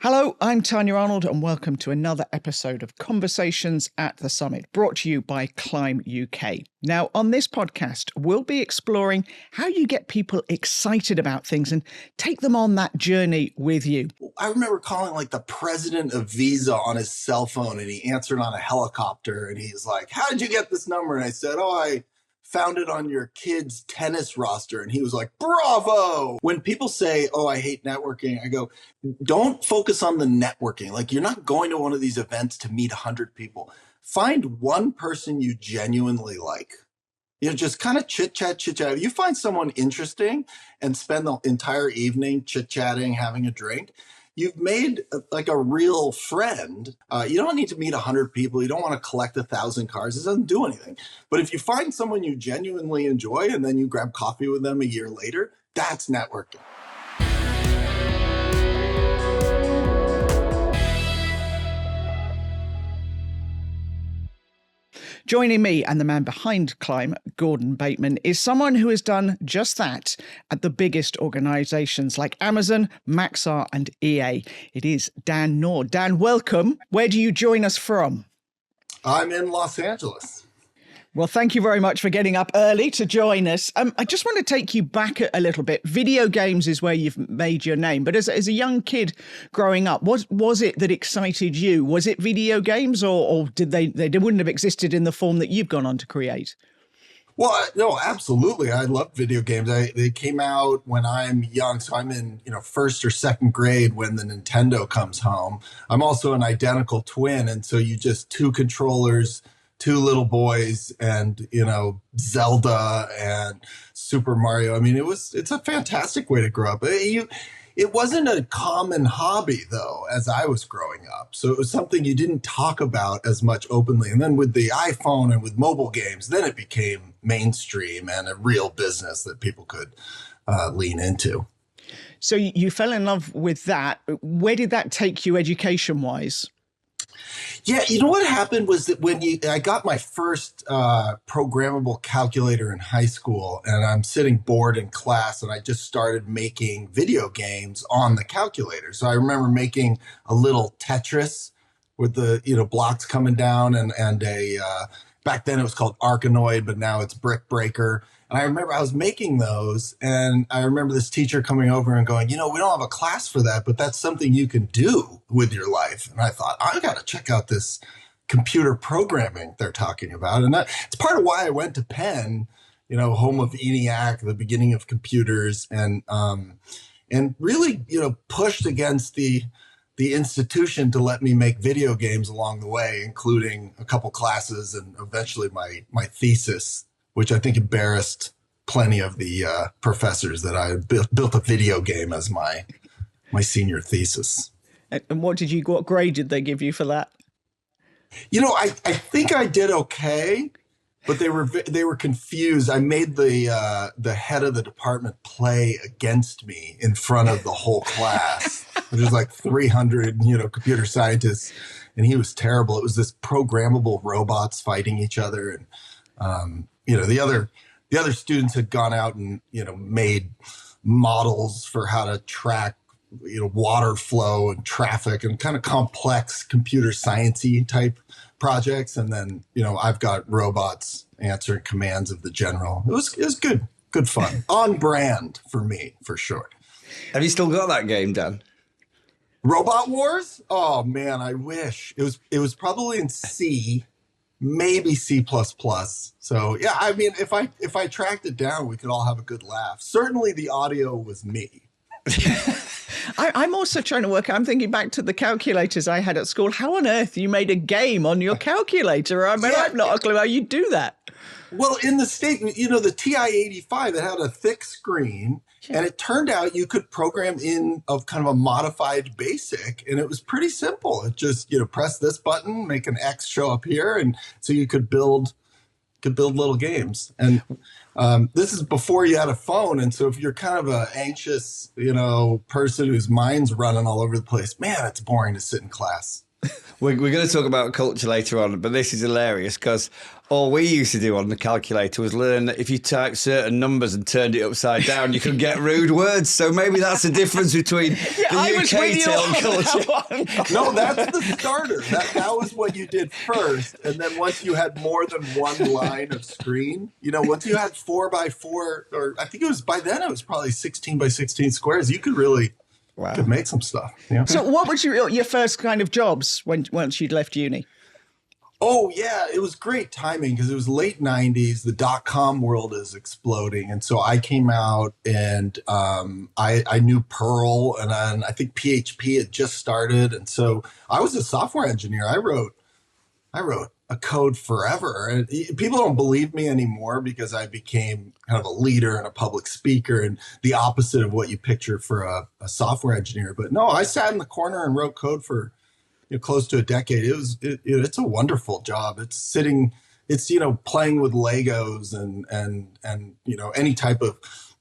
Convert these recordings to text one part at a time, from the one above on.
Hello, I'm Tanya Arnold, and welcome to another episode of Conversations at the Summit, brought to you by Climb UK. Now, on this podcast, we'll be exploring how you get people excited about things and take them on that journey with you. I remember calling like the president of Visa on his cell phone, and he answered on a helicopter, and he's like, "How did you get this number?" And I said, I found it on your kid's tennis roster. And he was like, "Bravo." When people say, I hate networking, I go, don't focus on the networking. Like, you're not going to one of these events to meet 100 people. Find one person you genuinely like. Just kind of chit-chat. If you find someone interesting and spend the entire evening chit-chatting, having a drink, you've made like a real friend. You don't need to meet 100 people. You don't want to collect 1,000 cards. It doesn't do anything. But if you find someone you genuinely enjoy and then you grab coffee with them a year later, that's networking. Joining me and the man behind Climb, Gordon Bateman, is someone who has done just that at the biggest organisations like Amazon, Maxar and EA. It is Dan Nord. Dan, welcome. Where do you join us from? I'm in Los Angeles. Well, thank you very much for getting up early to join us. I just want to take you back a little bit. Video games is where you've made your name. But as a young kid growing up, what was it that excited you? Was it video games or did they wouldn't have existed in the form that you've gone on to create? Well, no, absolutely. I love video games. They came out when I'm young. So I'm in, first or second grade when the Nintendo comes home. I'm also an identical twin. And so you just two controllers, two little boys, and, Zelda and Super Mario. I mean, it's a fantastic way to grow up. It wasn't a common hobby, though, as I was growing up. So it was something you didn't talk about as much openly. And then with the iPhone and with mobile games, then it became mainstream and a real business that people could lean into. So you fell in love with that. Where did that take you education-wise? Yeah, what happened was that I got my first programmable calculator in high school, and I'm sitting bored in class, and I just started making video games on the calculator. So I remember making a little Tetris with the blocks coming down, and a back then it was called Arkanoid, but now it's Brick Breaker. And I remember I was making those, and I remember this teacher coming over and going, we don't have a class for that, but that's something you can do with your life. And I thought, I got to check out this computer programming they're talking about. And it's part of why I went to Penn, home of ENIAC, the beginning of computers, and really, pushed against the institution to let me make video games along the way, including a couple classes and eventually my thesis, which I think embarrassed plenty of the professors that I built a video game as my senior thesis. And what grade did they give you for that? I think I did okay, but they were confused. I made the head of the department play against me in front of the whole class. There's like 300, computer scientists, and he was terrible. It was this programmable robots fighting each other, and the other students had gone out and, made models for how to track, water flow and traffic and kind of complex computer science-y type projects. And then, I've got robots answering commands of the general. It was good fun. On brand for me, for sure. Have you still got that game, Dan? Robot Wars? Oh man, I wish. It was probably in C. Maybe C++. So yeah, I mean, if I tracked it down, we could all have a good laugh. Certainly the audio was me. I'm also trying to work out, I'm thinking back to the calculators I had at school. How on earth you made a game on your calculator? I mean, I've not a clue how you do that. Well, in the state, the TI-85, it had a thick screen, and it turned out you could program in of kind of a modified BASIC, and it was pretty simple. It just, press this button, make an X show up here, and so you could build little games. And this is before you had a phone, and so if you're kind of an anxious, person whose mind's running all over the place, man, it's boring to sit in class. We're going to talk about culture later on, but this is hilarious because all we used to do on the calculator was learn that if you typed certain numbers and turned it upside down, you could get rude words. So maybe that's the difference between the UK tail culture. No, that's the starter. That was what you did first. And then once you had more than one line of screen, once you had 4x4, or I think by then it was probably 16x16 squares, you could really... Wow. Could make some stuff. Yeah. So what was your first kind of jobs once you'd left uni? Oh, yeah, it was great timing because it was late 90s. The dot-com world is exploding. And so I came out and I knew Perl, and then I think PHP had just started. And so I was a software engineer. I wrote a code forever. And people don't believe me anymore because I became kind of a leader and a public speaker and the opposite of what you picture for a software engineer. But no, I sat in the corner and wrote code for close to a decade. It's a wonderful job. It's playing with Legos and any type of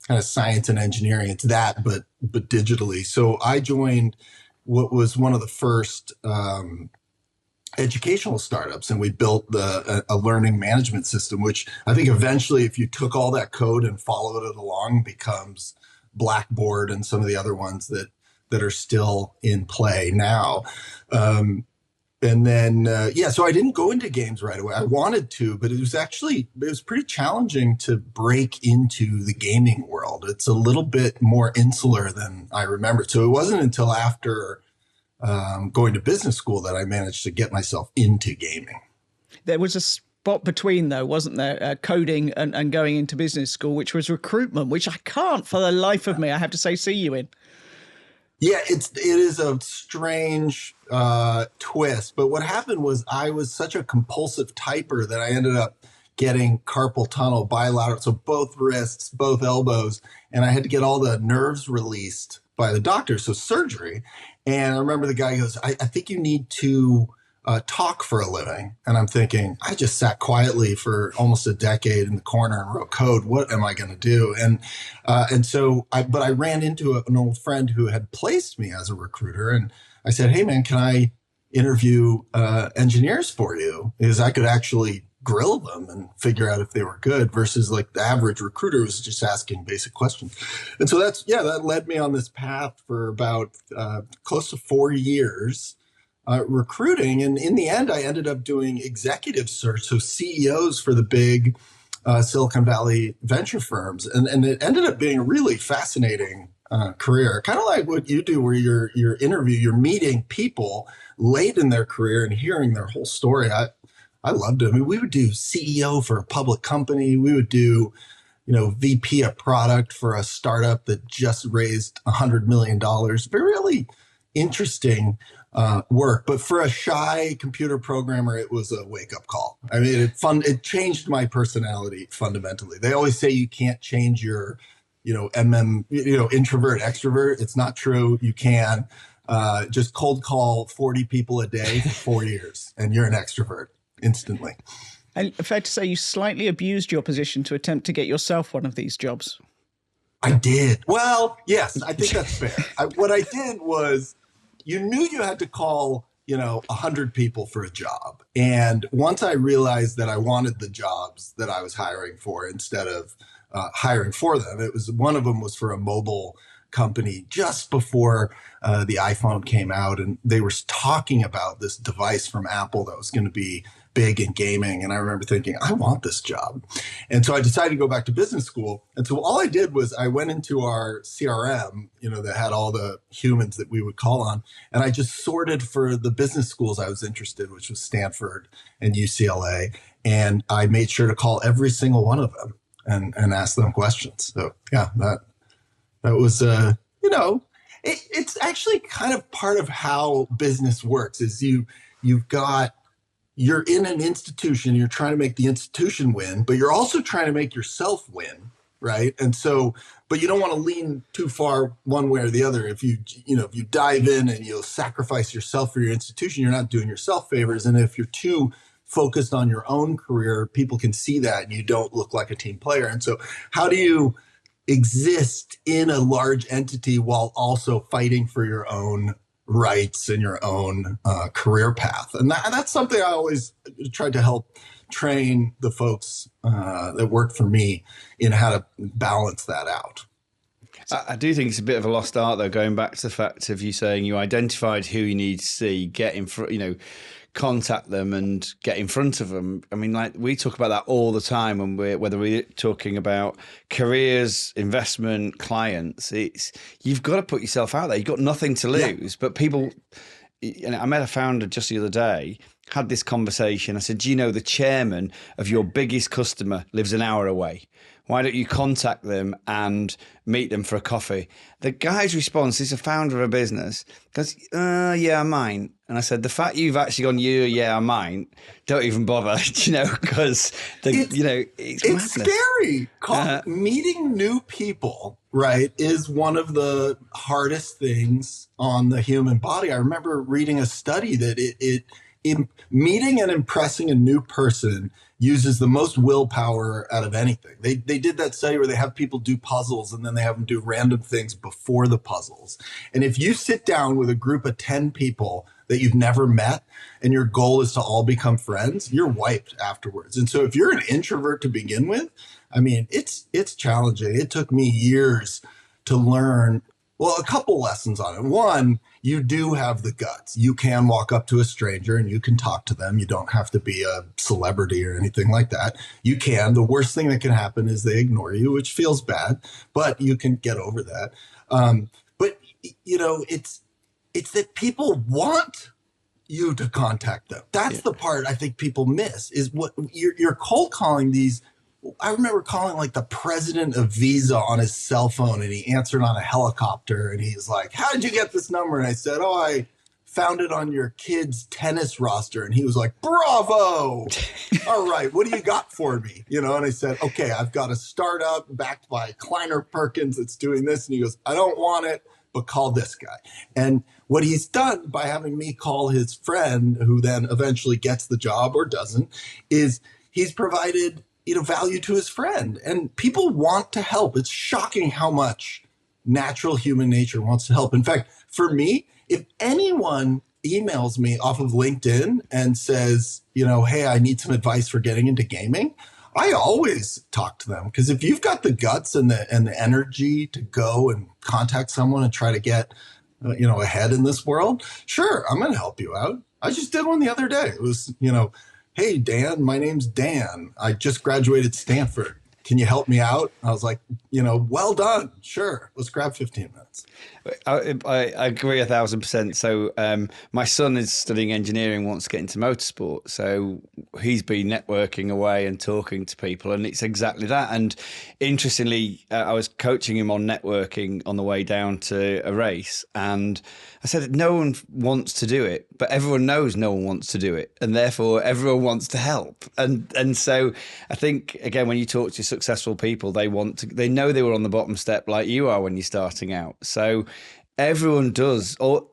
kind of science and engineering. It's that, but digitally. So I joined what was one of the first educational startups, and we built a learning management system, which I think eventually, if you took all that code and followed it along, becomes Blackboard and some of the other ones that are still in play now. And then, so I didn't go into games right away. I wanted to, but it was pretty challenging to break into the gaming world. It's a little bit more insular than I remember. So it wasn't until after going to business school that I managed to get myself into gaming. There was a spot between, though, wasn't there? Coding and going into business school, which was recruitment, which I can't for the life of me, I have to say, see you in. Yeah, it is a strange twist. But what happened was I was such a compulsive typer that I ended up getting carpal tunnel, bilateral, so both wrists, both elbows, and I had to get all the nerves released by the doctor, so surgery. And I remember the guy goes, I think you need to talk for a living. And I'm thinking, I just sat quietly for almost a decade in the corner and wrote code. What am I going to do? And so I ran into an old friend who had placed me as a recruiter. And I said, hey, man, can I interview engineers for you? Because I could actually grill them and figure out if they were good versus like the average recruiter was just asking basic questions. And so that led me on this path for about close to 4 years recruiting. And in the end, I ended up doing executive search, so CEOs for the big Silicon Valley venture firms. And it ended up being a really fascinating career, kind of like what you do, where you're meeting people late in their career and hearing their whole story. I loved it. I mean, we would do CEO for a public company. We would do, VP of product for a startup that just raised $100 million. Very really interesting work. But for a shy computer programmer, it was a wake-up call. I mean, it changed my personality fundamentally. They always say you can't change your, introvert, extrovert. It's not true. You can just cold call 40 people a day for 4 years, and you're an extrovert. Instantly. And fair to say you slightly abused your position to attempt to get yourself one of these jobs. I did. Well, yes, I think that's fair. What I did was you knew you had to call, 100 people for a job. And once I realized that I wanted the jobs that I was hiring for instead of hiring for them, one of them was for a mobile company just before the iPhone came out. And they were talking about this device from Apple that was going to be big in gaming. And I remember thinking, I want this job. And so I decided to go back to business school. And so all I did was I went into our CRM, that had all the humans that we would call on. And I just sorted for the business schools I was interested in, which was Stanford and UCLA. And I made sure to call every single one of them and ask them questions. So yeah, that was, it's actually kind of part of how business works is you're in an institution, you're trying to make the institution win, but you're also trying to make yourself win, right? And so, but you don't want to lean too far one way or the other. If you dive in and you'll sacrifice yourself for your institution, you're not doing yourself favors. And if you're too focused on your own career, people can see that and you don't look like a team player. And so how do you exist in a large entity while also fighting for your own rights and your own career path. And that's something I always tried to help train the folks that work for me in how to balance that out. I do think it's a bit of a lost art, though, going back to the fact of you saying you identified who you need to see, get in front, contact them and get in front of them. I mean, like we talk about that all the time when whether we're talking about careers, investment, clients, you've got to put yourself out there. You've got nothing to lose, but people, I met a founder just the other day, had this conversation. I said, do you know the chairman of your biggest customer lives an hour away? Why don't you contact them and meet them for a coffee? The guy's response, he's a founder of a business, goes, yeah, I might. And I said, the fact you've actually gone, yeah, I might, don't even bother, because, it's scary. Meeting new people, right, is one of the hardest things on the human body. I remember reading a study that meeting and impressing a new person uses the most willpower out of anything. They did that study where they have people do puzzles and then they have them do random things before the puzzles. And if you sit down with a group of 10 people that you've never met and your goal is to all become friends, you're wiped afterwards. And so if you're an introvert to begin with, I mean, it's challenging. It took me years to learn, well, a couple lessons on it. One, you do have the guts. You can walk up to a stranger and you can talk to them. You don't have to be a celebrity or anything like that. You can. The worst thing that can happen is they ignore you, which feels bad, but you can get over that. But it's that people want you to contact them. That's the part I think people miss is what you're cold calling these. I remember calling like the president of Visa on his cell phone and he answered on a helicopter and he's like, how did you get this number? And I said, I found it on your kid's tennis roster. And he was like, bravo. All right. What do you got for me? And I said, okay, I've got a startup backed by Kleiner Perkins that's doing this. And he goes, I don't want it, but call this guy. And what he's done by having me call his friend, who then eventually gets the job or doesn't, is he's provided value to his friend. And people want to help. It's shocking how much natural human nature wants to help. In fact, for me, if anyone emails me off of LinkedIn and says, hey, I need some advice for getting into gaming, I always talk to them. Because if you've got the guts and the energy to go and contact someone and try to get ahead in this world, sure, I'm going to help you out. I just did one the other day. It was, hey, Dan, my name's Dan. I just graduated Stanford. Can you help me out? I was like, well done. Sure. Let's grab 15 minutes. I agree 1,000%. So my son is studying engineering, wants to get into motorsport. So he's been networking away and talking to people, and it's exactly that. And interestingly, I was coaching him on networking on the way down to a race, and I said, no one wants to do it, but everyone knows no one wants to do it, and therefore everyone wants to help. And so I think, again, when you talk to successful people, they know they were on the bottom step like you are when you're starting out. So everyone does, or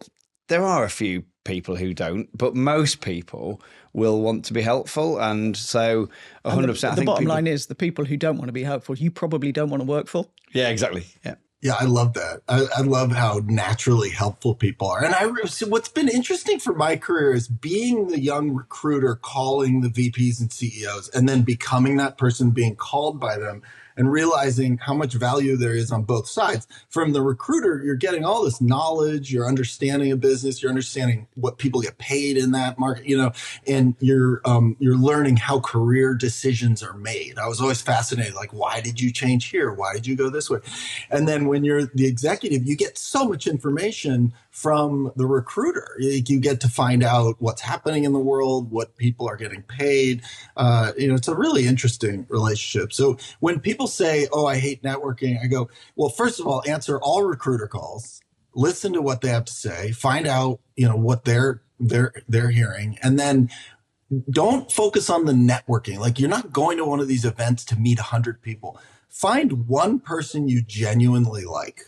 there are a few people who don't, but most people will want to be helpful. And so 100%. The bottom line is the people who don't want to be helpful, you probably don't want to work for. Yeah, exactly. Yeah. Yeah, I love that. I love how naturally helpful people are. And so what's been interesting for my career is being the young recruiter calling the VPs and CEOs and then becoming that person being called by them and realizing how much value there is on both sides. From the recruiter, you're getting all this knowledge, you're understanding a business, you're understanding what people get paid in that market, and you're learning how career decisions are made. I was always fascinated, like, why did you change here? Why did you go this way? And then when you're the executive, you get so much information from the recruiter. You get to find out what's happening in the world, what people are getting paid. It's a really interesting relationship. So when people say, oh, I hate networking, I go, well, first of all, answer all recruiter calls, listen to what they have to say, find out, what they're hearing, and then don't focus on the networking. Like, you're not going to one of these events to meet 100 people. Find one person you genuinely like.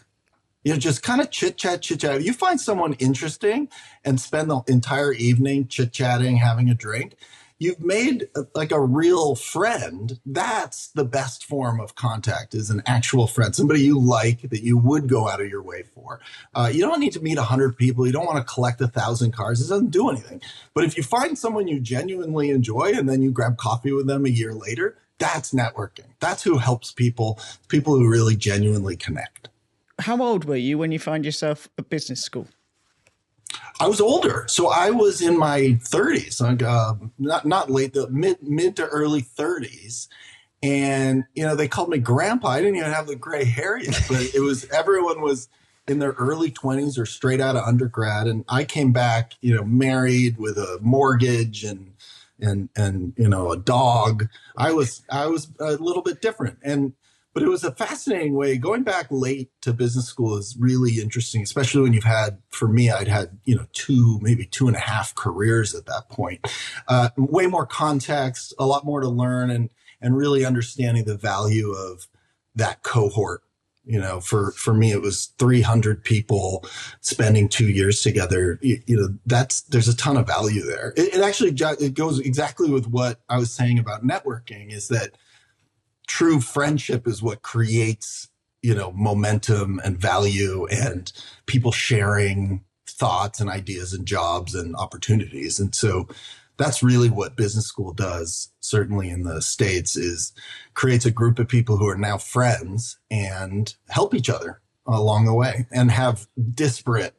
Just kind of chit chat. If you find someone interesting and spend the entire evening chit chatting, having a drink, you've made like a real friend. That's the best form of contact, is an actual friend, somebody you like, that you would go out of your way for. You don't need to meet 100 people. You don't want to collect 1,000 cards. It doesn't do anything. But if you find someone you genuinely enjoy and then you grab coffee with them a year later, that's networking. That's who helps people who really genuinely connect. How old were you when you find yourself at business school? I was older, so I was in my 30s, like not late, the mid to early 30s, and they called me grandpa. I didn't even have the gray hair yet, but everyone was in their early 20s or straight out of undergrad, and I came back, married with a mortgage and a dog. I was a little bit different, but it was a fascinating way. Going back late to business school is really interesting, especially when for me, I'd had, maybe 2.5 careers at that point. Way more context, a lot more to learn, and really understanding the value of that cohort. For me, it was 300 people spending 2 years together. There's a ton of value there. It actually goes exactly with what I was saying about networking, is that true friendship is what creates, momentum and value and people sharing thoughts and ideas and jobs and opportunities. And so that's really what business school does, certainly in the States, is creates a group of people who are now friends and help each other along the way and have disparate,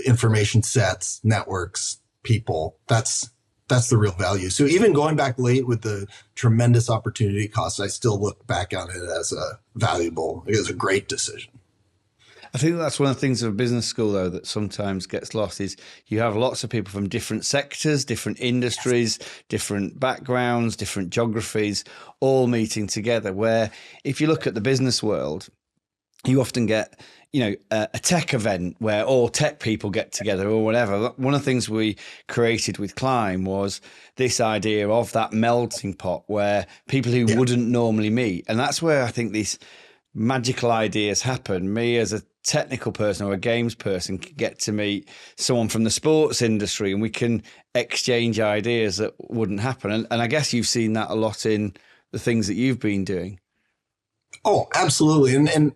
information sets, networks, people. That's the real value. So even going back late with the tremendous opportunity costs, I still look back on it as a great decision. I think that's one of the things of a business school, though, that sometimes gets lost, is you have lots of people from different sectors, different industries, different backgrounds, different geographies, all meeting together, where if you look at the business world, you often get, a tech event where all tech people get together or whatever. One of the things we created with Climb was this idea of that melting pot where people who wouldn't normally meet. And that's where I think these magical ideas happen. Me as a technical person or a games person can get to meet someone from the sports industry and we can exchange ideas that wouldn't happen. And I guess you've seen that a lot in the things that you've been doing. Oh, absolutely. And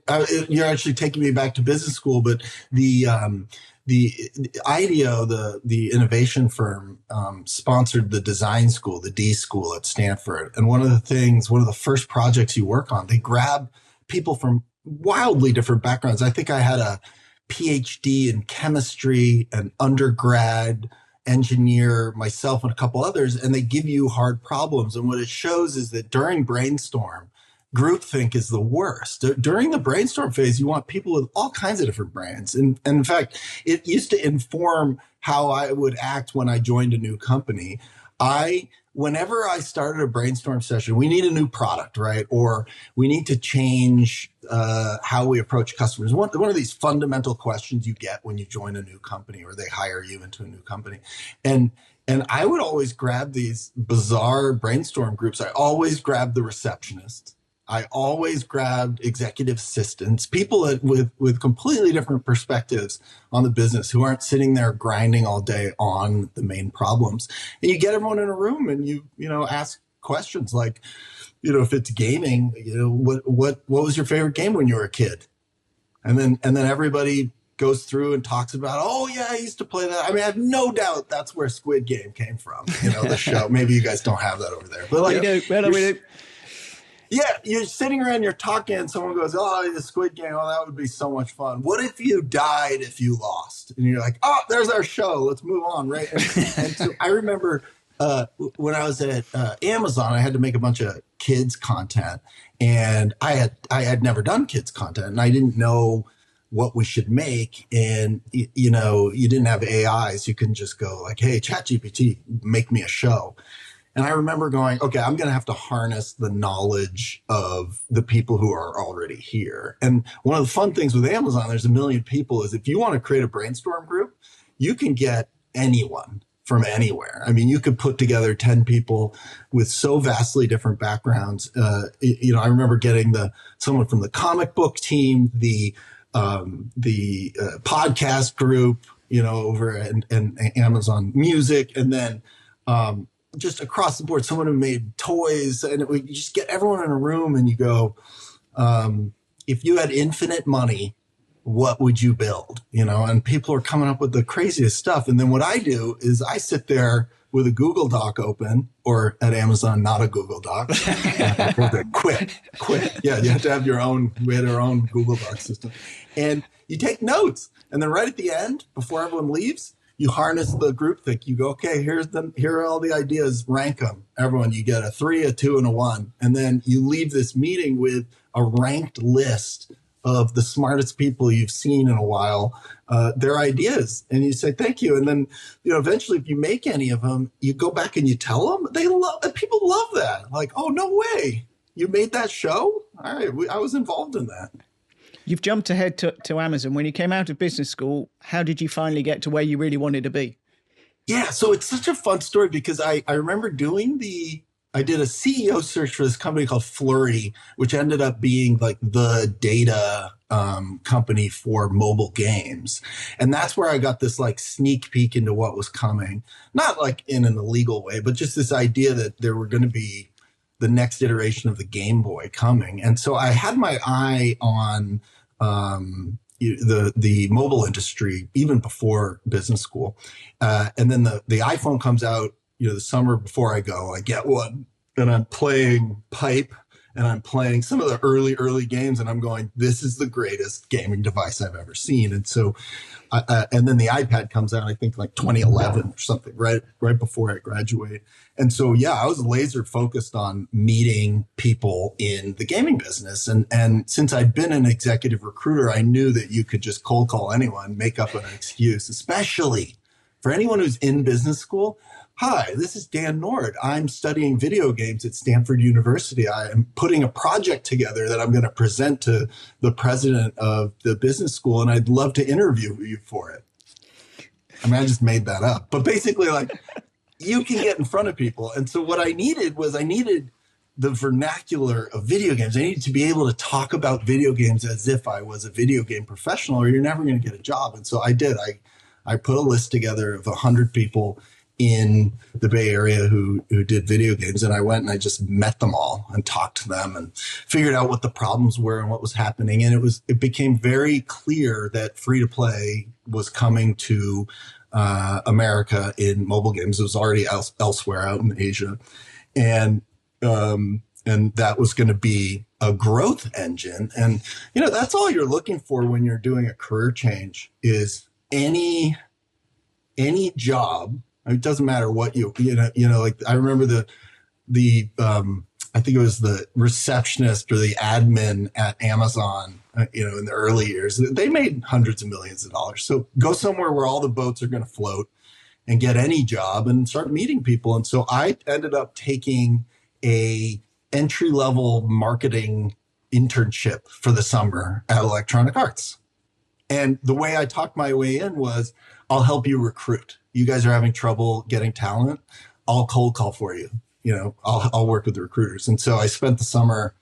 you're actually taking me back to business school, but the IDEO, the innovation firm, sponsored the design school, the D school at Stanford. And one of the first projects you work on, they grab people from wildly different backgrounds. I think I had a PhD in chemistry, an undergrad engineer, myself, and a couple others, and they give you hard problems. And what it shows is that during brainstorm, groupthink is the worst. During the brainstorm phase, you want people with all kinds of different brains. And in fact, it used to inform how I would act when I joined a new company. Whenever I started a brainstorm session, we need a new product, right? Or we need to change how we approach customers. One of these fundamental questions you get when you join a new company or they hire you into a new company. And I would always grab these bizarre brainstorm groups. I always grabbed the receptionist. I always grabbed executive assistants, people with completely different perspectives on the business who aren't sitting there grinding all day on the main problems. And you get everyone in a room and you ask questions like, if it's gaming, what was your favorite game when you were a kid? And then everybody goes through and talks about, oh yeah, I used to play that. I mean, I have no doubt that's where Squid Game came from, the show. Maybe you guys don't have that over there, but like, we do. Yeah, you're sitting around, you're talking, and someone goes, oh, the Squid Game, oh, that would be so much fun. What if you died if you lost? And you're like, oh, there's our show. Let's move on, right? And so I remember when I was at Amazon, I had to make a bunch of kids content, and I had never done kids content, and I didn't know what we should make. And, you didn't have AIs. You couldn't just go like, hey, ChatGPT, make me a show. And I remember going, okay, I'm going to have to harness the knowledge of the people who are already here. And one of the fun things with Amazon, there's 1 million people, is if you want to create a brainstorm group, you can get anyone from anywhere. I mean, you could put together 10 people with so vastly different backgrounds. I remember getting someone from the comic book team, the podcast group, over and Amazon Music, and then just across the board, someone who made toys, and you just get everyone in a room and you go, if you had infinite money, what would you build? And people are coming up with the craziest stuff. And then what I do is I sit there with a Google Doc open, or at Amazon, not a Google Doc. Quit. Yeah, you have to have your own. We had our own Google Doc system. And you take notes. And then right at the end, before everyone leaves, you harness the group think. You go, okay, here are all the ideas, rank them. Everyone, you get a 3, a 2, and a 1. And then you leave this meeting with a ranked list of the smartest people you've seen in a while, their ideas. And you say, thank you. And then, eventually if you make any of them, you go back and you tell them. People love that. Like, oh, no way. You made that show? All right. I was involved in that. You've jumped ahead to Amazon. When you came out of business school, how did you finally get to where you really wanted to be? Yeah, so it's such a fun story because I remember I did a CEO search for this company called Flurry, which ended up being like the data company for mobile games. And that's where I got this like sneak peek into what was coming, not like in an illegal way, but just this idea that there were going to be the next iteration of the Game Boy coming. And so I had my eye on the mobile industry even before business school. And then the iPhone comes out, the summer before I go, I get one and I'm playing Pipe and I'm playing some of the early games and I'm going, this is the greatest gaming device I've ever seen. And so, and then the iPad comes out, I think like 2011 or something, right before I graduate. And so, yeah, I was laser focused on meeting people in the gaming business. And since I'd been an executive recruiter, I knew that you could just cold call anyone, make up an excuse, especially for anyone who's in business school. Hi, this is Dan Nord. I'm studying video games at Stanford University. I am putting a project together that I'm going to present to the president of the business school, and I'd love to interview you for it. I mean, I just made that up. But basically, like, you can get in front of people. And so what I needed the vernacular of video games. I needed to be able to talk about video games as if I was a video game professional, or you're never going to get a job. And so I did. I put a list together of 100 people in the Bay Area who did video games. And I went and I just met them all and talked to them and figured out what the problems were and what was happening. And it became very clear that free to play was coming to America in mobile games. It was already elsewhere out in Asia. And that was going to be a growth engine. And, that's all you're looking for when you're doing a career change is any job. It doesn't matter what like I remember the I think it was the receptionist or the admin at Amazon, in the early years, they made hundreds of millions of dollars. So go somewhere where all the boats are going to float and get any job and start meeting people. And so I ended up taking a entry-level marketing internship for the summer at Electronic Arts. And the way I talked my way in was, I'll help you recruit. You guys are having trouble getting talent. I'll cold call for you. I'll work with the recruiters. And so I spent the summer,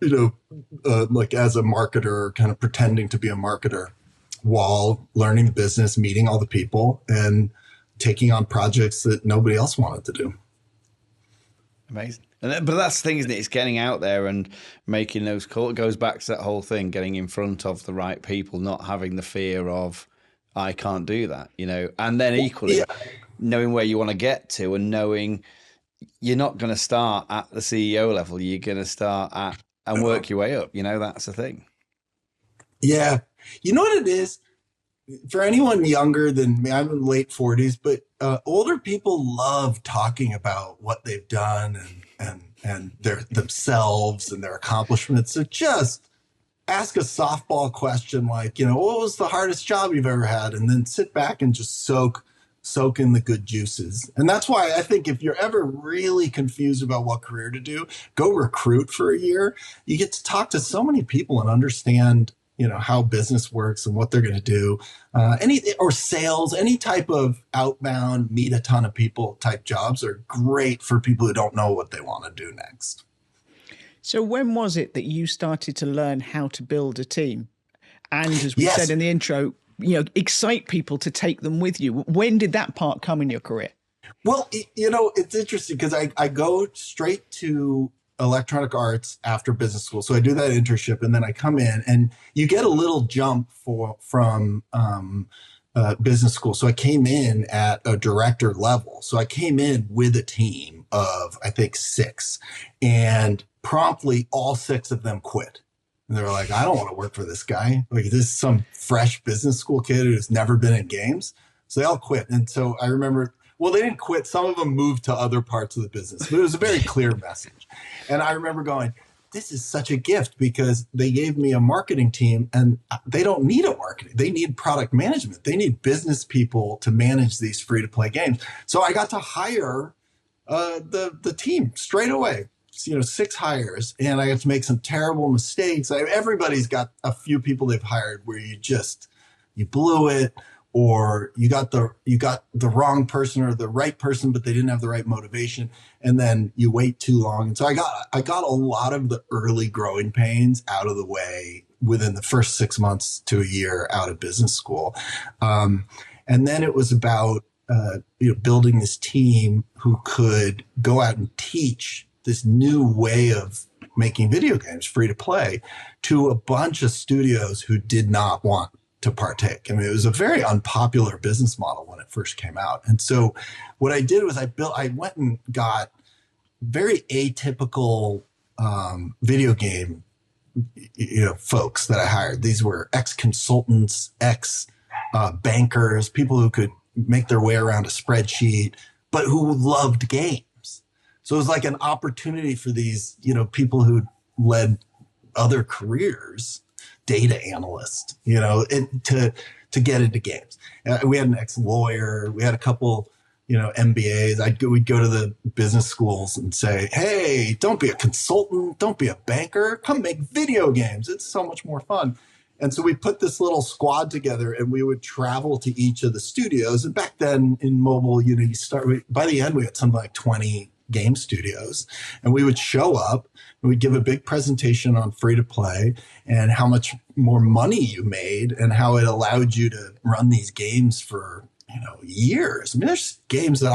like as a marketer, kind of pretending to be a marketer while learning the business, meeting all the people, and taking on projects that nobody else wanted to do. Amazing. But that's the thing, isn't it? It's getting out there and making those calls. It goes back to that whole thing, getting in front of the right people, not having the fear of, I can't do that, and then equally knowing where you want to get to and knowing you're not going to start at the CEO level. You're going to start at and work your way up. That's the thing. Yeah. You know what it is? For anyone younger than me, I'm in late 40s, but older people love talking about what they've done and their themselves and their accomplishments. So just ask a softball question like, what was the hardest job you've ever had? And then sit back and just soak in the good juices. And that's why I think if you're ever really confused about what career to do, go recruit for a year. You get to talk to so many people and understand, how business works and what they're going to do. Or sales, any type of outbound, meet a ton of people type jobs are great for people who don't know what they want to do next. So when was it that you started to learn how to build a team? And as we said in the intro, excite people to take them with you. When did that part come in your career? Well, you know, it's interesting because I go straight to electronic arts after business school. So I do that internship and then I come in and you get a little jump from business school. So I came in at a director level. So I came in with a team of, I think, 6, and promptly all 6 of them quit. And they were like, I don't want to work for this guy. Like, this is some fresh business school kid who's never been in games. So they all quit. And so I remember, well, they didn't quit. Some of them moved to other parts of the business, but it was a very clear message. And I remember going, this is such a gift because they gave me a marketing team and they don't need a marketing. They need product management. They need business people to manage these free to play games. So I got to hire the team straight away. You know, 6 hires, and I got to make some terrible mistakes. Everybody's got a few people they've hired where you blew it, or you got the wrong person or the right person, but they didn't have the right motivation, and then you wait too long. And so I got a lot of the early growing pains out of the way within the first 6 months to a year out of business school, and then it was about building this team who could go out and teach this new way of making video games free to play to a bunch of studios who did not want to partake. I mean, it was a very unpopular business model when it first came out. And so what I did was I went and got very atypical video game folks that I hired. These were ex-consultants, ex-bankers, people who could make their way around a spreadsheet, but who loved games. So it was like an opportunity for these, people who led other careers, data analysts, to get into games. We had an ex-lawyer. We had a couple, MBAs. We'd go to the business schools and say, hey, don't be a consultant. Don't be a banker. Come make video games. It's so much more fun. And so we put this little squad together and we would travel to each of the studios. And back then in mobile, by the end, we had something like 20 game studios, and we would show up and we'd give a big presentation on free to play and how much more money you made and how it allowed you to run these games for years. I mean, there's games that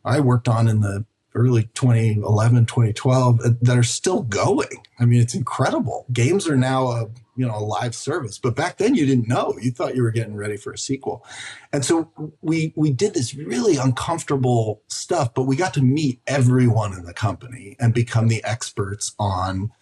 I worked on in the early 2011, 2012 that are still going. I mean, it's incredible. Games are now a live service, but back then you didn't know. You thought you were getting ready for a sequel. And so we did this really uncomfortable stuff, but we got to meet everyone in the company and become the experts on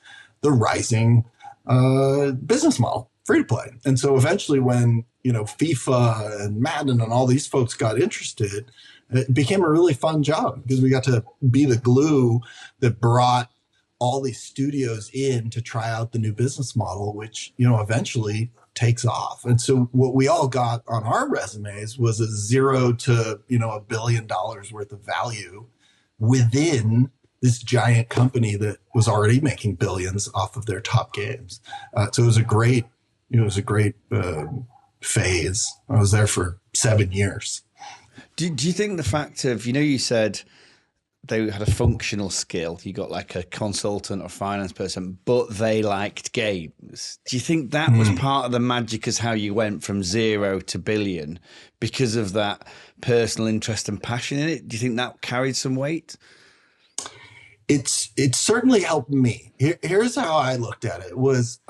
the rising business model, free to play. And so eventually when, FIFA and Madden and all these folks got interested, it became a really fun job because we got to be the glue that brought all these studios in to try out the new business model, which, eventually takes off. And so what we all got on our resumes was a 0 to, $1 billion worth of value within this giant company that was already making billions off of their top games. So it was a great phase. I was there for 7 years. Do you think the fact of, you said they had a functional skill, you got like a consultant or finance person, but they liked games. Do you think that was part of the magic as how you went from 0 to billion because of that personal interest and passion in it? Do you think that carried some weight? It certainly helped me. Here's how I looked at it was,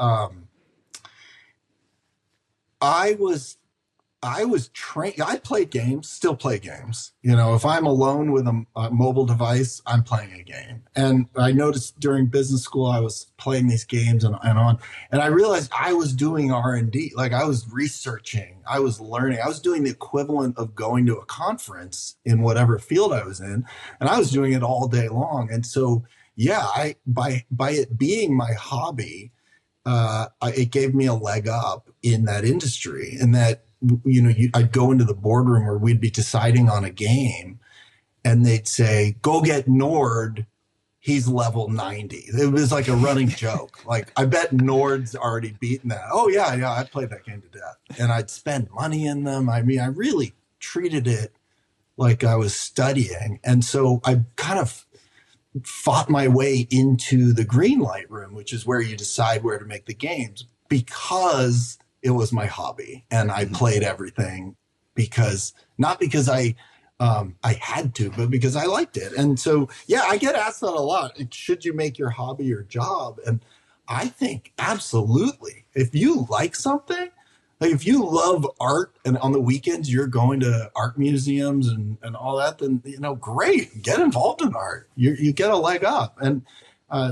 I was trained. I played games, still play games. If I'm alone with a mobile device, I'm playing a game. And I noticed during business school, I was playing these games and on. And I realized I was doing R&D. Like I was researching, I was learning, I was doing the equivalent of going to a conference in whatever field I was in. And I was doing it all day long. And so, yeah, by it being my hobby, it gave me a leg up in that industry, and that, I'd go into the boardroom where we'd be deciding on a game and they'd say, go get Nord. He's level 90. It was like a running joke. Like, I bet Nord's already beaten that. Oh yeah. I played that game to death, and I'd spend money in them. I mean, I really treated it like I was studying. And so I kind of fought my way into the green light room, which is where you decide where to make the games, because it was my hobby and I played everything not because I I had to, but because I liked it. And so, yeah, I get asked that a lot. Should you make your hobby your job? And I think absolutely. If you like something, like if you love art and on the weekends you're going to art museums and all that, then, great, get involved in art. You get a leg up. And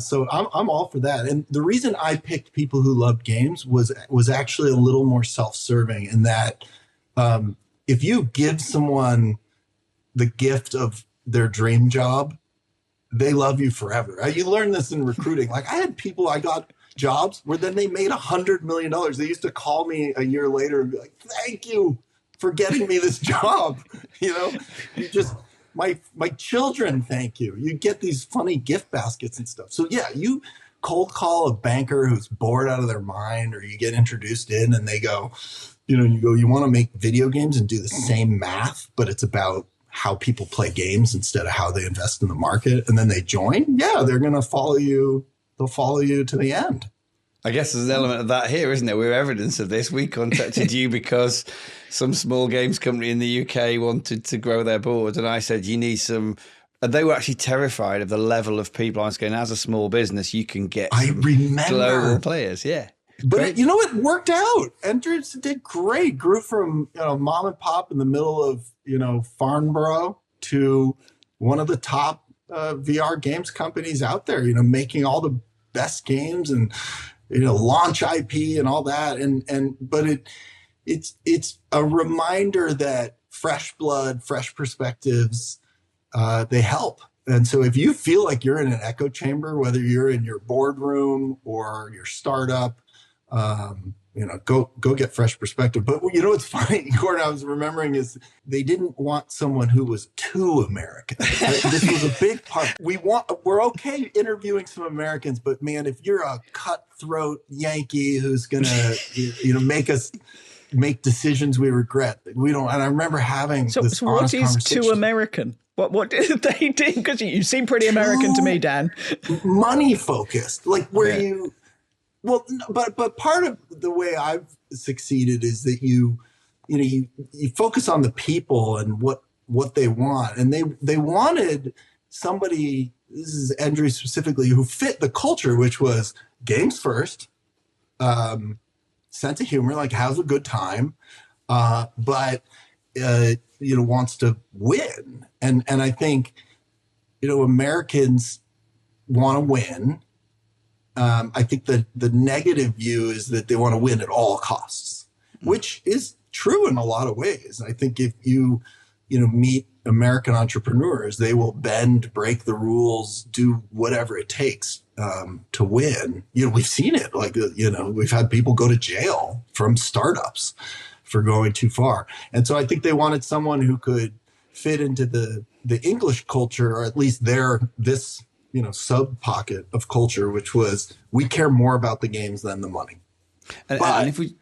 so I'm all for that. And the reason I picked people who loved games was actually a little more self-serving in that if you give someone the gift of their dream job, they love you forever. You learn this in recruiting. Like I had people, I got jobs where then they made $100 million. They used to call me a year later and be like, thank you for getting me this job. You just, my children, thank you. You get these funny gift baskets and stuff. So yeah, you cold call a banker who's bored out of their mind, or you get introduced in and they go, you want to make video games and do the same math, but it's about how people play games instead of how they invest in the market. And then they join. Yeah, they're going to follow you. They'll follow you to the end. I guess there's an element of that here, isn't there? We're evidence of this. We contacted you because some small games company in the UK wanted to grow their board. And I said, you need some. And they were actually terrified of the level of people. I was going, as a small business, you can get global players. Yeah. But it worked out. Entrance did great. Grew from mom and pop in the middle of Farnborough to one of the top VR games companies out there. Making all the best games and launch IP and all that. But it's a reminder that fresh blood, fresh perspectives, they help. And so if you feel like you're in an echo chamber, whether you're in your boardroom or your startup, go get fresh perspective. But what's funny, Gordon, I was remembering is they didn't want someone who was too American. This was a big part. We're okay interviewing some Americans, but man, if you're a cutthroat Yankee who's gonna make decisions we regret, we don't. And I remember having so this what is conversation. Too American? What did they do? Because you seem pretty American to me, Dan. Money focused, like where you. Well, but part of the way I've succeeded is that you focus on the people and what they want, and they wanted somebody. This is Andrew specifically, who fit the culture, which was games first, sense of humor, like has a good time, but wants to win, and I think Americans want to win. I think that the negative view is that they want to win at all costs, which is true in a lot of ways. I think if you meet American entrepreneurs, they will bend, break the rules, do whatever it takes to win. We've seen it. Like, we've had people go to jail from startups for going too far. And so I think they wanted someone who could fit into the English culture, or at least this sub pocket of culture, which was we care more about the games than the money. And if we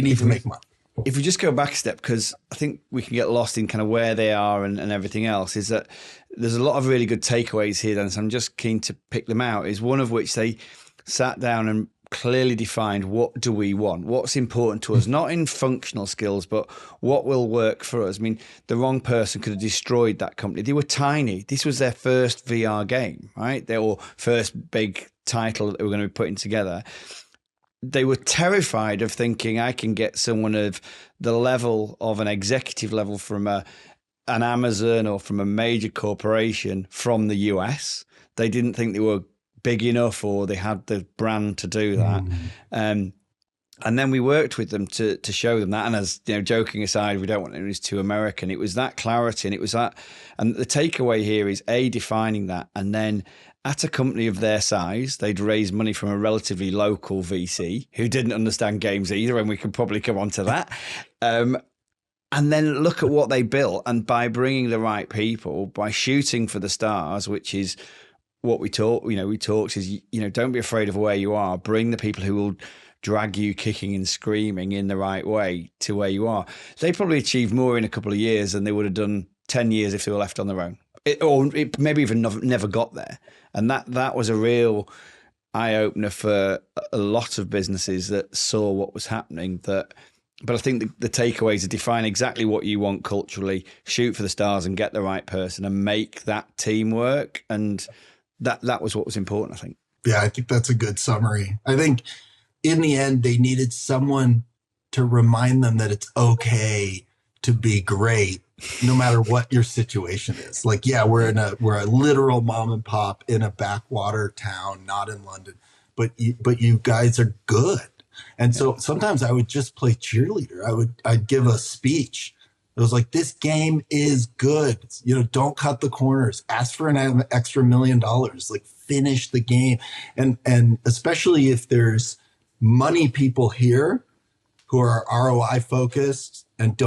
need to make money. If we just go back a step, because I think we can get lost in kind of where they are and everything else, is that there's a lot of really good takeaways here, and so I'm just keen to pick them out, is one of which they sat down and clearly defined what do we want, what's important to us, not in functional skills, but what will work for us. I mean, the wrong person could have destroyed that company. They were tiny. This was their first VR game, right? Their first big title that they were going to be putting together. They were terrified of thinking, I can get someone of the level of an executive level from an Amazon or from a major corporation from the US. They didn't think they were big enough, or they had the brand to do that. And then we worked with them to show them that. And as joking aside, we don't want it was too American. It was that clarity, and it was that. And the takeaway here is defining that, and then at a company of their size, they'd raised money from a relatively local VC who didn't understand games either, and we can probably come on to that. And then look at what they built, and by bringing the right people, by shooting for the stars, which is what we talked is, don't be afraid of where you are. Bring the people who will drag you kicking and screaming in the right way to where you are. They probably achieved more in a couple of years than they would have done 10 years if they were left on their own. Or maybe even never got there. And that was a real eye-opener for a lot of businesses that saw what was happening, that But I think the takeaways are define exactly what you want culturally, shoot for the stars and get the right person and make that team work. And that was what was important, I think. Yeah, I think that's a good summary. I think in the end, they needed someone to remind them that it's okay to be great, no matter what your situation is. Like, yeah, we're a literal mom and pop in a backwater town, not in London, but you guys are good. And so sometimes I would just play cheerleader. I'd give a speech. It was like, this game is good. Don't cut the corners. Ask for an extra $1 million. Like, finish the game. And especially if there's money people here who are ROI focused and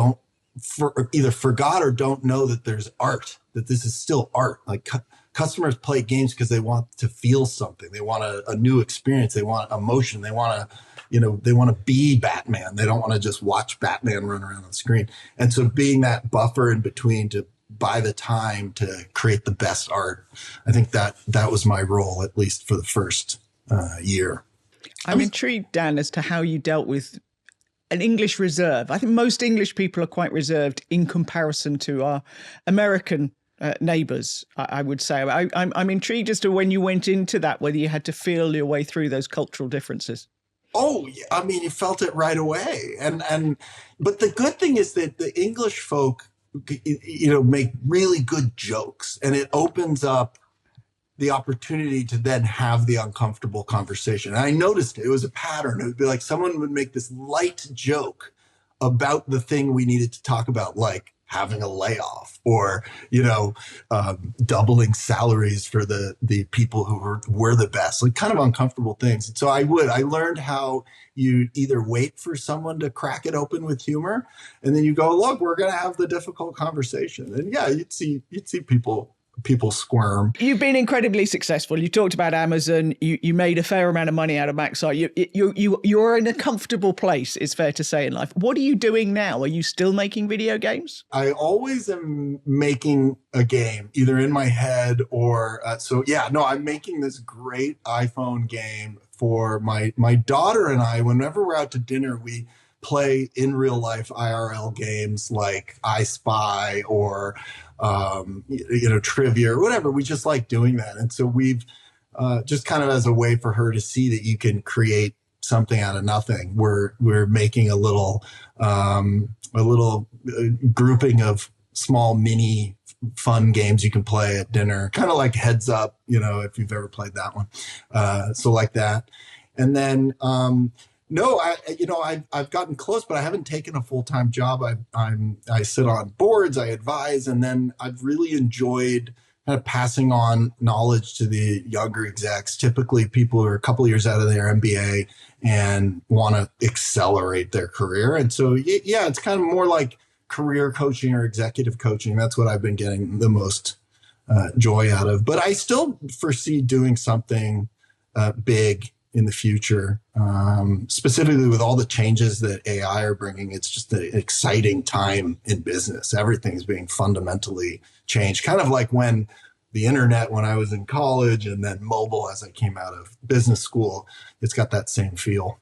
either forgot or don't know that there's art, that this is still art. Like, customers play games because they want to feel something. They want a new experience. They want emotion. They want to be Batman. They don't want to just watch Batman run around on the screen. And so being that buffer in between to buy the time to create the best art, I think that was my role, at least for the first year. I'm intrigued, Dan, as to how you dealt with an English reserve. I think most English people are quite reserved in comparison to our American neighbours, I would say. I'm intrigued as to when you went into that, whether you had to feel your way through those cultural differences. Oh, I mean, you felt it right away. But the good thing is that the English folk, make really good jokes, and it opens up the opportunity to then have the uncomfortable conversation. And I noticed it was a pattern. It would be like someone would make this light joke about the thing we needed to talk about, like having a layoff or, doubling salaries for the people who were the best, like kind of uncomfortable things. And so I learned how you either wait for someone to crack it open with humor, and then you go, look, we're going to have the difficult conversation. And yeah, you'd see people squirm. You've been incredibly successful. You talked about Amazon. You made a fair amount of money out of Maxar. You're in a comfortable place, it's fair to say, in life. What are you doing now? Are you still making video games? I always am making a game, either in my head or I'm making this great iPhone game for my daughter and I. Whenever we're out to dinner, we play in real life IRL games like I Spy or trivia or whatever. We just like doing that. And so we've just kind of as a way for her to see that you can create something out of nothing. We're making a little grouping of small mini fun games you can play at dinner, kind of like Heads Up, if you've ever played that one. So like that. And then, no, I've gotten close, but I haven't taken a full-time job. I sit on boards, I advise, and then I've really enjoyed kind of passing on knowledge to the younger execs, typically people who are a couple of years out of their MBA and want to accelerate their career. And so, yeah, it's kind of more like career coaching or executive coaching. That's what I've been getting the most joy out of. But I still foresee doing something big in the future, specifically with all the changes that AI are bringing. It's just an exciting time in business. Everything's being fundamentally changed, kind of like when the internet, when I was in college, and then mobile as I came out of business school. It's got that same feel.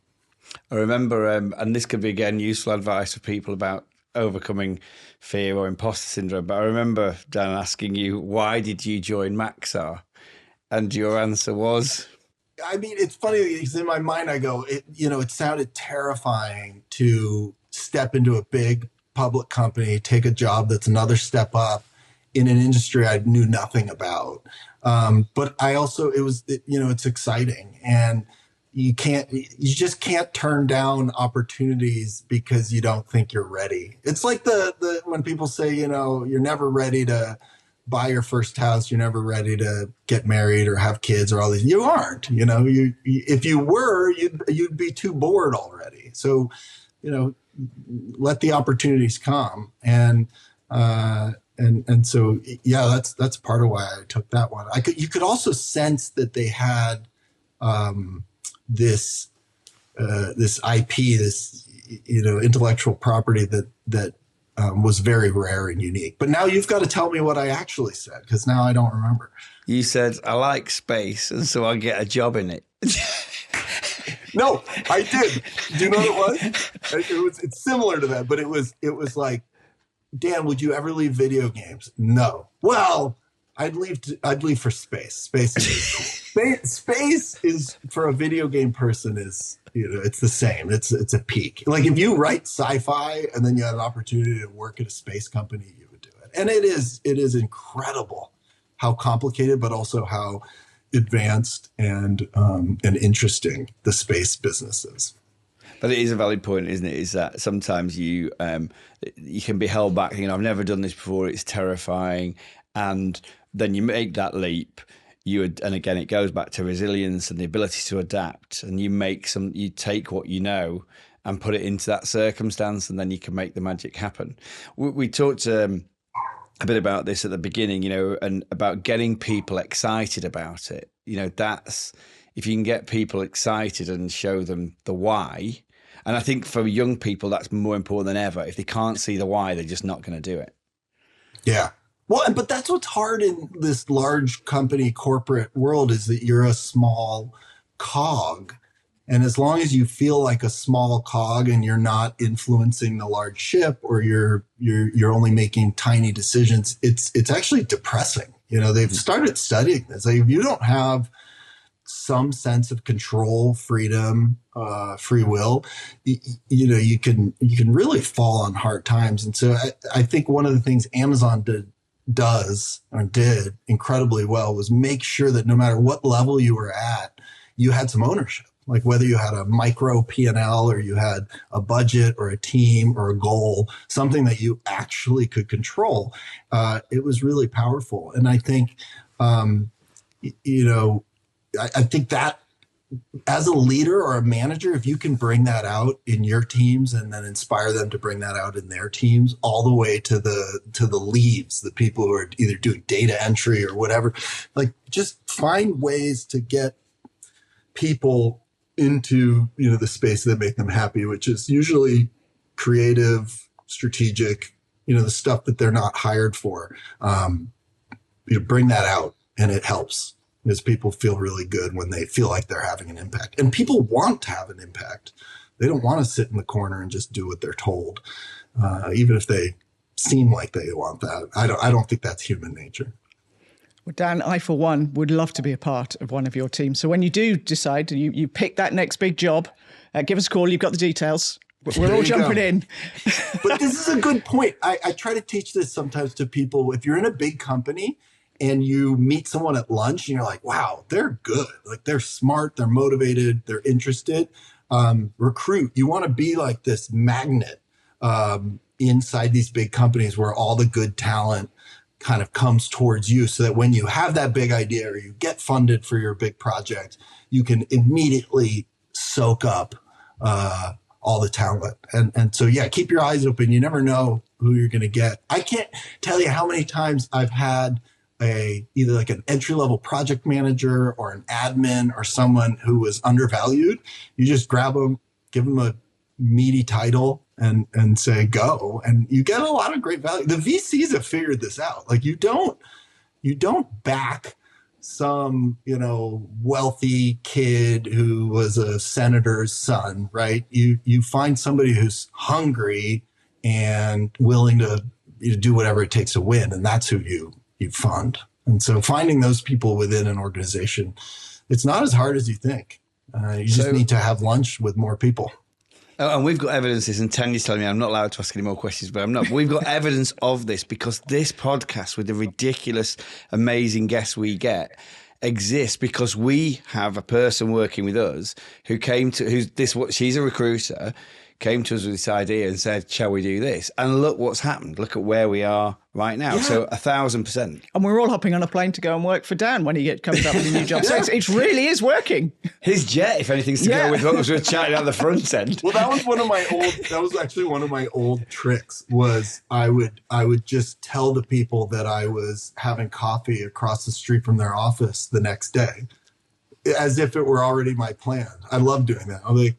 I remember, and this could be, again, useful advice for people about overcoming fear or imposter syndrome, but I remember, Dan, asking you, why did you join Maxar? And your answer was... I mean, it's funny because in my mind, I go, it sounded terrifying to step into a big public company, take a job that's another step up in an industry I knew nothing about. But I also, it's exciting, and you just can't turn down opportunities because you don't think you're ready. It's like the when people say, you're never ready to buy your first house, you're never ready to get married or have kids or all these. You aren't, if you were, you'd be too bored already. So, let the opportunities come. And so, yeah, that's part of why I took that one. You could also sense that they had, this IP, this, intellectual property that was very rare and unique. But now you've got to tell me what I actually said, because now I don't remember. You said, I like space, and so I get a job in it. No, I did. Do you know what it was? It's similar to that, but it was like, Dan, would you ever leave video games? No. Well, I'd leave for space. Space is cool. Space is, for a video game person, is, it's the same. It's a peak. Like if you write sci-fi and then you had an opportunity to work at a space company, you would do it. And it is incredible how complicated, but also how advanced and interesting the space business is. But it is a valid point, isn't it? Is that sometimes you can be held back. I've never done this before. It's terrifying, and then you make that leap. And again, it goes back to resilience and the ability to adapt. And you take what you know and put it into that circumstance, and then you can make the magic happen. We talked a bit about this at the beginning, and about getting people excited about it. That's, if you can get people excited and show them the why. And I think for young people, that's more important than ever. If they can't see the why, they're just not going to do it. Yeah. Well, but that's what's hard in this large company corporate world, is that you're a small cog. And as long as you feel like a small cog and you're not influencing the large ship, or you're only making tiny decisions, it's actually depressing. They've started studying this. Like, if you don't have some sense of control, freedom, free will, you can really fall on hard times. And so I think one of the things Amazon did incredibly well was make sure that no matter what level you were at, you had some ownership. Like whether you had a micro P&L, or you had a budget or a team or a goal, something that you actually could control, it was really powerful. And I think, I think that as a leader or a manager, if you can bring that out in your teams and then inspire them to bring that out in their teams, all the way to the leads, the people who are either doing data entry or whatever, like just find ways to get people into, the space that make them happy, which is usually creative, strategic, the stuff that they're not hired for. Bring that out, and it helps. Because people feel really good when they feel like they're having an impact. And people want to have an impact. They don't want to sit in the corner and just do what they're told, even if they seem like they want that. I don't think that's human nature. Well, Dan, I, for one, would love to be a part of one of your teams. So when you do decide, you pick that next big job, give us a call. You've got the details. We're all jumping in. But this is a good point. I try to teach this sometimes to people. If you're in a big company and you meet someone at lunch and you're like, wow, they're good. Like, they're smart, they're motivated, they're interested. Recruit. You want to be like this magnet inside these big companies where all the good talent kind of comes towards you, so that when you have that big idea or you get funded for your big project, you can immediately soak up all the talent. And so, yeah, keep your eyes open. You never know who you're going to get. I can't tell you how many times I've had either like an entry-level project manager or an admin or someone who was undervalued. You just grab them, give them a meaty title and say, go. And you get a lot of great value. The VCs have figured this out. Like, you don't back some, wealthy kid who was a senator's son, right? You find somebody who's hungry and willing to do whatever it takes to win. And that's who you fund. And so finding those people within an organization, it's not as hard as you think. You just need to have lunch with more people. Oh, and we've got evidence, and Tanya's telling me I'm not allowed to ask any more questions, but I'm not. But we've got evidence of this, because this podcast, with the ridiculous, amazing guests we get, exists because we have a person working with us she's a recruiter, came to us with this idea and said, shall we do this? And look what's happened. Look at where we are right now. Yeah. So 1,000%. And we're all hopping on a plane to go and work for Dan when he comes up with a new job. So it really is working. His jet, if anything's to go with what was chatting at the front end. Well, that was actually one of my old tricks, was I would just tell the people that I was having coffee across the street from their office the next day, as if it were already my plan. I love doing that. I'm like,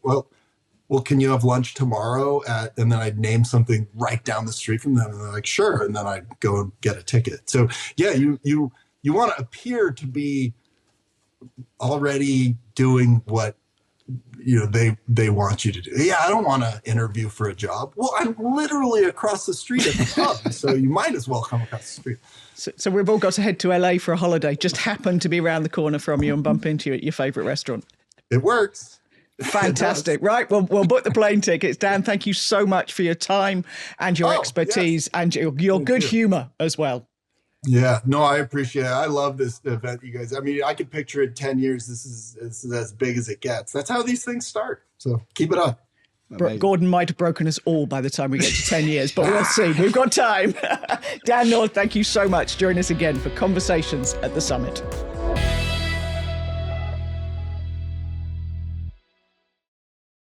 well, can you have lunch tomorrow and then I'd name something right down the street from them. And they're like, sure. And then I'd go and get a ticket. So yeah, you want to appear to be already doing what they want you to do. Yeah, I don't want to interview for a job. Well, I'm literally across the street at the pub, so you might as well come across the street. So we've all got to head to LA for a holiday. Just happen to be around the corner from you and bump into you at your favourite restaurant. It works. Fantastic. Right. Well, we'll book the plane tickets. Dan, thank you so much for your time and your expertise and your good humour as well. Yeah, no, I appreciate it. I love this event, you guys. I mean, I can picture it 10 years. This is as big as it gets. That's how these things start. So keep it up. Gordon might have broken us all by the time we get to 10 years, but we'll see. We've got time. Dan North, thank you so much. Join us again for Conversations at the Summit.